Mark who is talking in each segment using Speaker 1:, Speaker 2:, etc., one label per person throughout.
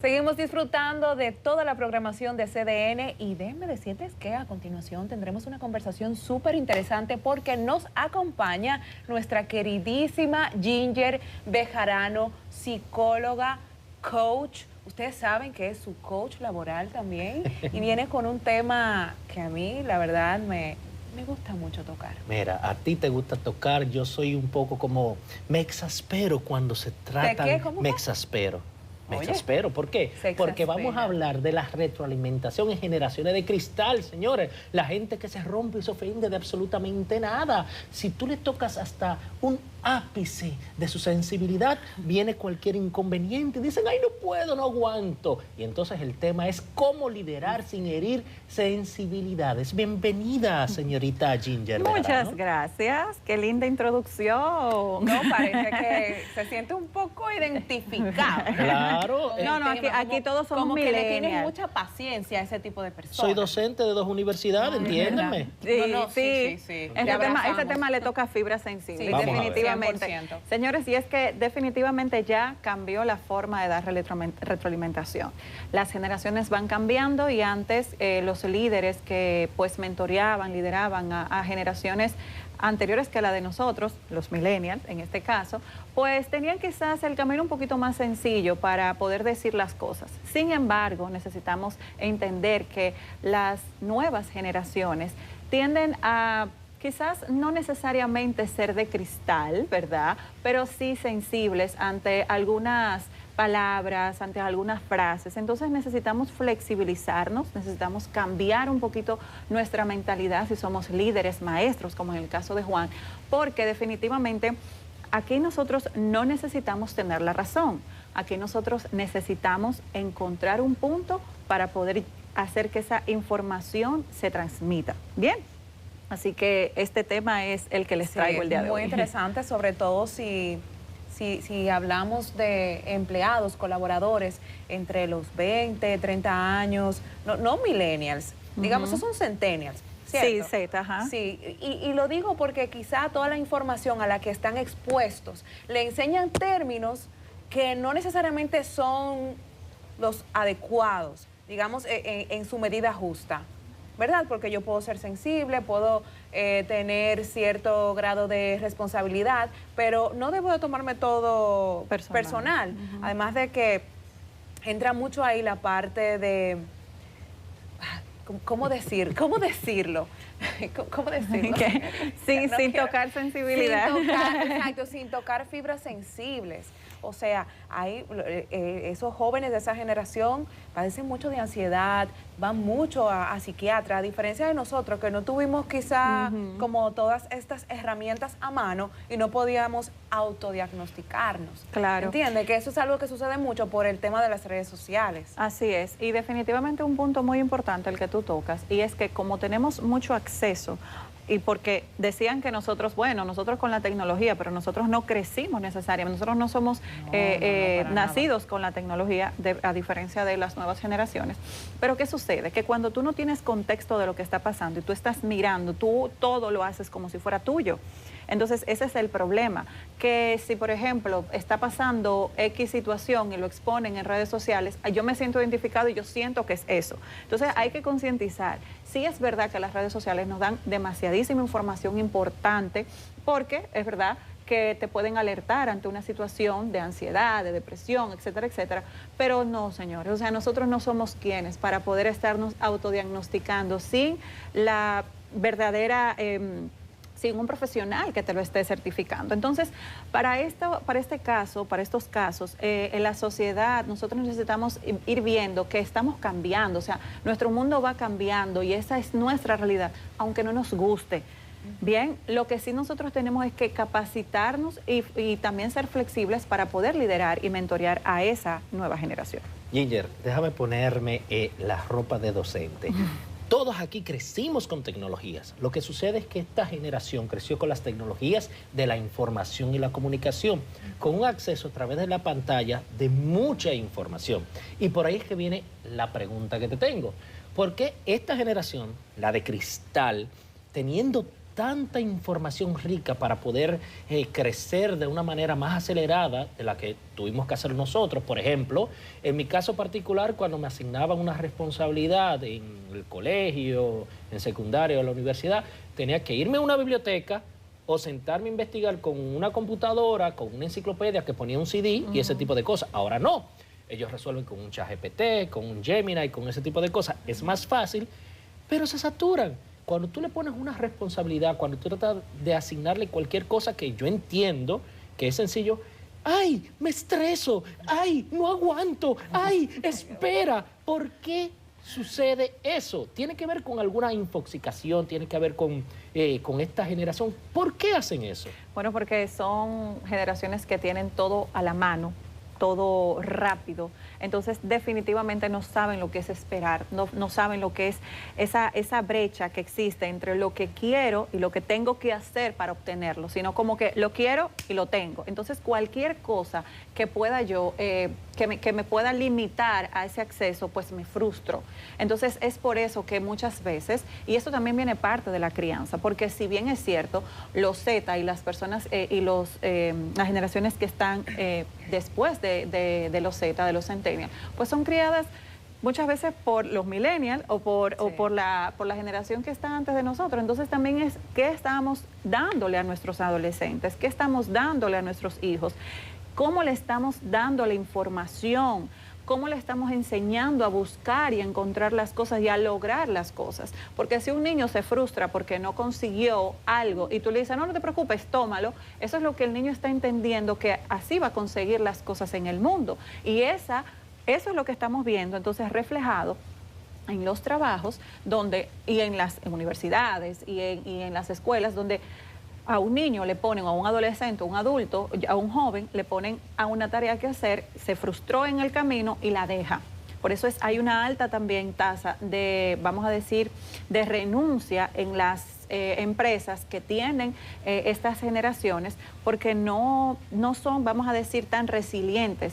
Speaker 1: Seguimos disfrutando de toda la programación de CDN y déjenme decirles que a continuación tendremos una conversación súper interesante porque nos acompaña nuestra queridísima Ginger Bejarano, psicóloga, coach. Ustedes saben que es su coach laboral también y viene con un tema que a mí, la verdad, me gusta mucho tocar.
Speaker 2: Mira, a ti te gusta tocar, yo soy un poco como, me exaspero cuando se trata.
Speaker 1: ¿De qué? ¿Cómo
Speaker 2: Me
Speaker 1: va?
Speaker 2: exaspero. Me
Speaker 1: Oye,
Speaker 2: exaspero. ¿Por qué?
Speaker 1: se
Speaker 2: Porque
Speaker 1: exaspera.
Speaker 2: vamos a hablar de la retroalimentación en generaciones de cristal, señores. La gente que se rompe y se ofende de absolutamente nada. Si tú le tocas hasta un ápice de su sensibilidad, viene cualquier inconveniente y dicen, ay, no puedo, no aguanto. Y entonces el tema es cómo liderar sin herir sensibilidades. Bienvenida, señorita Ginger.
Speaker 3: Muchas gracias, qué linda introducción.
Speaker 1: No, parece que se siente un poco identificado.
Speaker 2: Claro.
Speaker 3: No, no, aquí todos somos
Speaker 1: como que le tienes
Speaker 3: millennials.
Speaker 1: mucha paciencia a ese tipo de personas.
Speaker 2: Soy docente de 2 universidades, entiéndanme.
Speaker 3: Sí,
Speaker 1: No, sí.
Speaker 3: Este
Speaker 1: Te abrazamos.
Speaker 3: tema le toca a fibra sensible,
Speaker 1: Sí,
Speaker 2: vamos a ver.
Speaker 3: definitivamente.
Speaker 1: 100%.
Speaker 3: Señores, y es que definitivamente ya cambió la forma de dar retroalimentación. Las generaciones van cambiando y antes los líderes que pues mentoreaban, lideraban a generaciones anteriores que la de nosotros, los millennials en este caso, pues tenían quizás el camino un poquito más sencillo para poder decir las cosas. Sin embargo, necesitamos entender que las nuevas generaciones tienden a quizás no necesariamente ser de cristal, ¿verdad? Pero sí sensibles ante algunas palabras, ante algunas frases. Entonces necesitamos flexibilizarnos, necesitamos cambiar un poquito nuestra mentalidad si somos líderes, maestros, como en el caso de Juan, porque definitivamente aquí nosotros no necesitamos tener la razón. Aquí nosotros necesitamos encontrar un punto para poder hacer que esa información se transmita. Bien. Así que este tema es el que les traigo el día de hoy.
Speaker 1: Muy interesante, sobre todo si hablamos de empleados, colaboradores entre los 20, 30 años, no millennials, digamos, esos son centennials. ¿Cierto?
Speaker 3: Sí, Z, ajá.
Speaker 1: Sí, y lo digo porque quizá toda la información a la que están expuestos le enseñan términos que no necesariamente son los adecuados, digamos, en su medida justa. ¿Verdad? Porque yo puedo ser sensible, puedo tener cierto grado de responsabilidad, pero no debo de tomarme todo personal. Además de que entra mucho ahí la parte de... ¿Cómo decirlo? ¿Cómo decirlo?
Speaker 3: Sí,
Speaker 1: No
Speaker 3: sin
Speaker 1: quiero.
Speaker 3: tocar sensibilidad.
Speaker 1: Sin tocar, exacto, sin tocar fibras sensibles. O sea, hay esos jóvenes de esa generación padecen mucho de ansiedad, van mucho a psiquiatra, a diferencia de nosotros que no tuvimos quizá como todas estas herramientas a mano y no podíamos autodiagnosticarnos.
Speaker 3: Claro.
Speaker 1: ¿Entiendes? Que eso es algo que sucede mucho por el tema de las redes sociales.
Speaker 3: Así es, y definitivamente un punto muy importante el que tú tocas, y es que como tenemos mucho acceso, y porque decían que nosotros con la tecnología, pero nosotros no crecimos necesariamente, nosotros no somos nacidos con la tecnología, a diferencia de las nuevas generaciones. Pero ¿qué sucede? Que cuando tú no tienes contexto de lo que está pasando y tú estás mirando, tú todo lo haces como si fuera tuyo. Entonces, ese es el problema, que si, por ejemplo, está pasando X situación y lo exponen en redes sociales, yo me siento identificado y yo siento que es eso. Entonces, hay que concientizar. Sí es verdad que las redes sociales nos dan demasiadísima información importante, porque es verdad que te pueden alertar ante una situación de ansiedad, de depresión, etcétera, etcétera. Pero no, señores, o sea, nosotros no somos quienes para poder estarnos autodiagnosticando sin la verdadera... sin un profesional que te lo esté certificando. Entonces, para estos casos, en la sociedad nosotros necesitamos ir viendo que estamos cambiando, o sea, nuestro mundo va cambiando y esa es nuestra realidad, aunque no nos guste. Bien, lo que sí nosotros tenemos es que capacitarnos y también ser flexibles para poder liderar y mentorear a esa nueva generación.
Speaker 2: Ginger, déjame ponerme la ropa de docente. Todos aquí crecimos con tecnologías. Lo que sucede es que esta generación creció con las tecnologías de la información y la comunicación, con un acceso a través de la pantalla de mucha información. Y por ahí es que viene la pregunta que te tengo. ¿Por qué esta generación, la de cristal, teniendo tanta información rica para poder crecer de una manera más acelerada de la que tuvimos que hacer nosotros. Por ejemplo, en mi caso particular, cuando me asignaban una responsabilidad en el colegio, en secundaria o en la universidad, tenía que irme a una biblioteca o sentarme a investigar con una computadora, con una enciclopedia que ponía un CD y ese tipo de cosas. Ahora no. Ellos resuelven con un ChatGPT, con un Gemini, con ese tipo de cosas. Es más fácil, pero se saturan. Cuando tú le pones una responsabilidad, cuando tú tratas de asignarle cualquier cosa que yo entiendo que es sencillo, ¡ay, me estreso! ¡Ay, no aguanto! ¡Ay, espera! ¿Por qué sucede eso? Tiene que ver con alguna infoxicación, tiene que ver con esta generación. ¿Por qué hacen eso?
Speaker 3: Bueno, porque son generaciones que tienen todo a la mano, todo rápido. Entonces, definitivamente no saben lo que es esperar, no saben lo que es esa brecha que existe entre lo que quiero y lo que tengo que hacer para obtenerlo, sino como que lo quiero y lo tengo. Entonces, cualquier cosa que pueda yo, que me pueda limitar a ese acceso, pues me frustro. Entonces, es por eso que muchas veces, y esto también viene parte de la crianza, porque si bien es cierto, los Z y las personas y las generaciones que están después de los Z, de los centennials, pues son criadas muchas veces por los millennials o por la generación que está antes de nosotros. Entonces también es qué estamos dándole a nuestros adolescentes, qué estamos dándole a nuestros hijos, cómo le estamos dando la información, cómo le estamos enseñando a buscar y a encontrar las cosas y a lograr las cosas. Porque si un niño se frustra porque no consiguió algo y tú le dices, no te preocupes, tómalo, eso es lo que el niño está entendiendo, que así va a conseguir las cosas en el mundo. Y eso es lo que estamos viendo entonces reflejado en los trabajos y en las universidades y en las escuelas, donde a un niño le ponen, a un adolescente, a un adulto, a un joven, le ponen a una tarea que hacer, se frustró en el camino y la deja. Por eso hay una alta también tasa de, vamos a decir, de renuncia en las empresas que tienen estas generaciones, porque no son, vamos a decir, tan resilientes.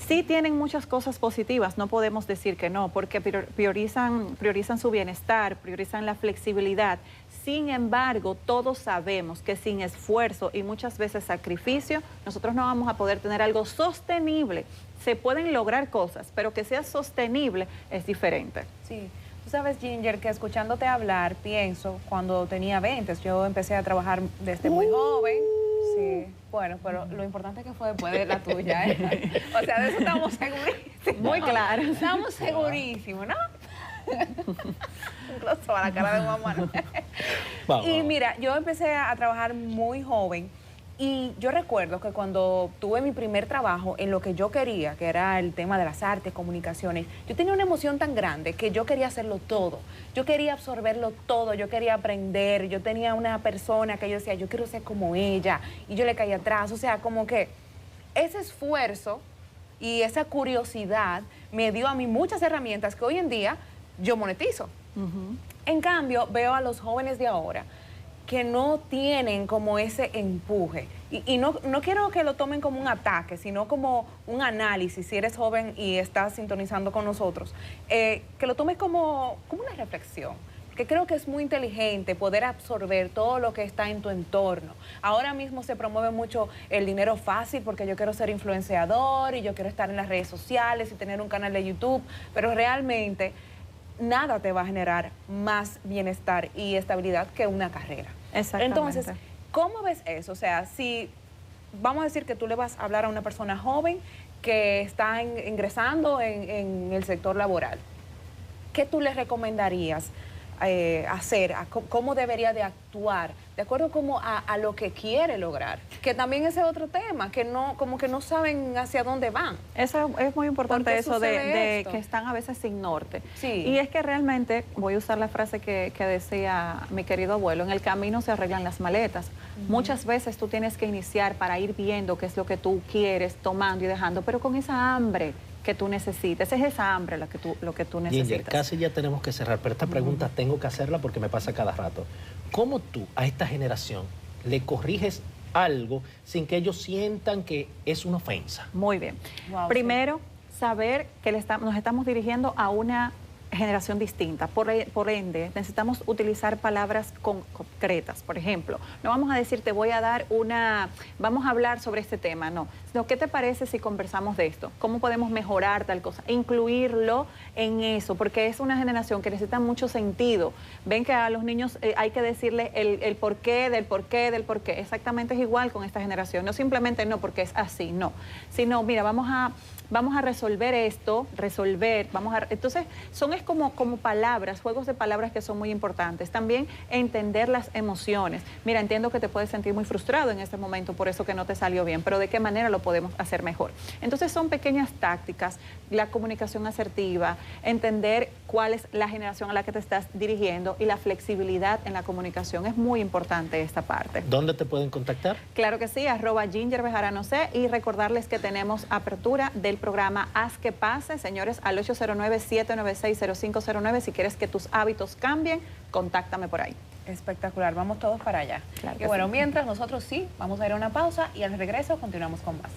Speaker 3: Sí tienen muchas cosas positivas, no podemos decir que no, porque priorizan su bienestar, priorizan la flexibilidad. Sin embargo, todos sabemos que sin esfuerzo y muchas veces sacrificio, nosotros no vamos a poder tener algo sostenible. Se pueden lograr cosas, pero que sea sostenible es diferente.
Speaker 1: Sí. Tú sabes, Ginger, que escuchándote hablar, pienso, cuando tenía 20, yo empecé a trabajar desde muy joven. Sí, bueno, pero lo importante que fue después de la tuya, ¿eh? O sea, de eso estamos segurísimos.
Speaker 3: Muy claro.
Speaker 1: Estamos segurísimos, ¿no? Incluso a la cara de mamá, ¿no? Y mira, yo empecé a trabajar muy joven. Y yo recuerdo que cuando tuve mi primer trabajo en lo que yo quería, que era el tema de las artes, comunicaciones, yo tenía una emoción tan grande que yo quería hacerlo todo. Yo quería absorberlo todo, yo quería aprender. Yo tenía una persona que yo decía, yo quiero ser como ella. Y yo le caía atrás. O sea, como que ese esfuerzo y esa curiosidad me dio a mí muchas herramientas que hoy en día yo monetizo. En cambio, veo a los jóvenes de ahora que no tienen como ese empuje. Y no quiero que lo tomen como un ataque, sino como un análisis, si eres joven y estás sintonizando con nosotros, que lo tomes como una reflexión, que creo que es muy inteligente poder absorber todo lo que está en tu entorno. Ahora mismo se promueve mucho el dinero fácil porque yo quiero ser influenciador y yo quiero estar en las redes sociales y tener un canal de YouTube, pero realmente nada te va a generar más bienestar y estabilidad que una carrera.
Speaker 3: Exactamente.
Speaker 1: Entonces, ¿cómo ves eso? O sea, si vamos a decir que tú le vas a hablar a una persona joven que está ingresando en el sector laboral, ¿qué tú le recomendarías hacer? ¿Cómo debería de actuar? De acuerdo como a lo que quiere lograr. Que también ese es otro tema, que no, como que no saben hacia dónde van.
Speaker 3: Eso es muy importante, eso de
Speaker 1: esto?
Speaker 3: que están a veces sin norte.
Speaker 1: Sí.
Speaker 3: Y es que realmente, voy a usar la frase que decía mi querido abuelo, en el camino se arreglan las maletas. Muchas veces tú tienes que iniciar para ir viendo qué es lo que tú quieres, tomando y dejando, pero con esa hambre que tú necesitas. Es esa hambre lo que tú necesitas.
Speaker 2: Ginger, casi ya tenemos que cerrar, pero esta pregunta tengo que hacerla porque me pasa cada rato. ¿Cómo tú a esta generación le corriges algo sin que ellos sientan que es una ofensa?
Speaker 3: Muy bien.
Speaker 1: Wow,
Speaker 3: primero, saber que nos estamos dirigiendo a una generación distinta. Por ende, necesitamos utilizar palabras concretas. Por ejemplo, no vamos a decir, vamos a hablar sobre este tema, no. Sino, ¿qué te parece si conversamos de esto? ¿Cómo podemos mejorar tal cosa? Incluirlo en eso, porque es una generación que necesita mucho sentido. Ven que a los niños hay que decirles el porqué, del porqué, del porqué. Exactamente es igual con esta generación. No simplemente no, porque es así, no. Sino, mira, vamos a resolver esto, entonces, es como palabras, juegos de palabras que son muy importantes. También entender las emociones. Mira, entiendo que te puedes sentir muy frustrado en este momento por eso que no te salió bien, pero ¿de qué manera lo podemos hacer mejor? Entonces, son pequeñas tácticas, la comunicación asertiva, entender cuál es la generación a la que te estás dirigiendo y la flexibilidad en la comunicación. Es muy importante esta parte.
Speaker 2: ¿Dónde te pueden contactar?
Speaker 3: Claro que sí, @GingerBejaranoC, y recordarles que tenemos apertura del programa Haz que Pase, señores, al 809-796-0509. Si quieres que tus hábitos cambien, contáctame por ahí.
Speaker 1: Espectacular, vamos todos para allá.
Speaker 3: Claro
Speaker 1: Y
Speaker 3: que
Speaker 1: bueno,
Speaker 3: sí.
Speaker 1: mientras nosotros sí, vamos a ir a una pausa y al regreso continuamos con más.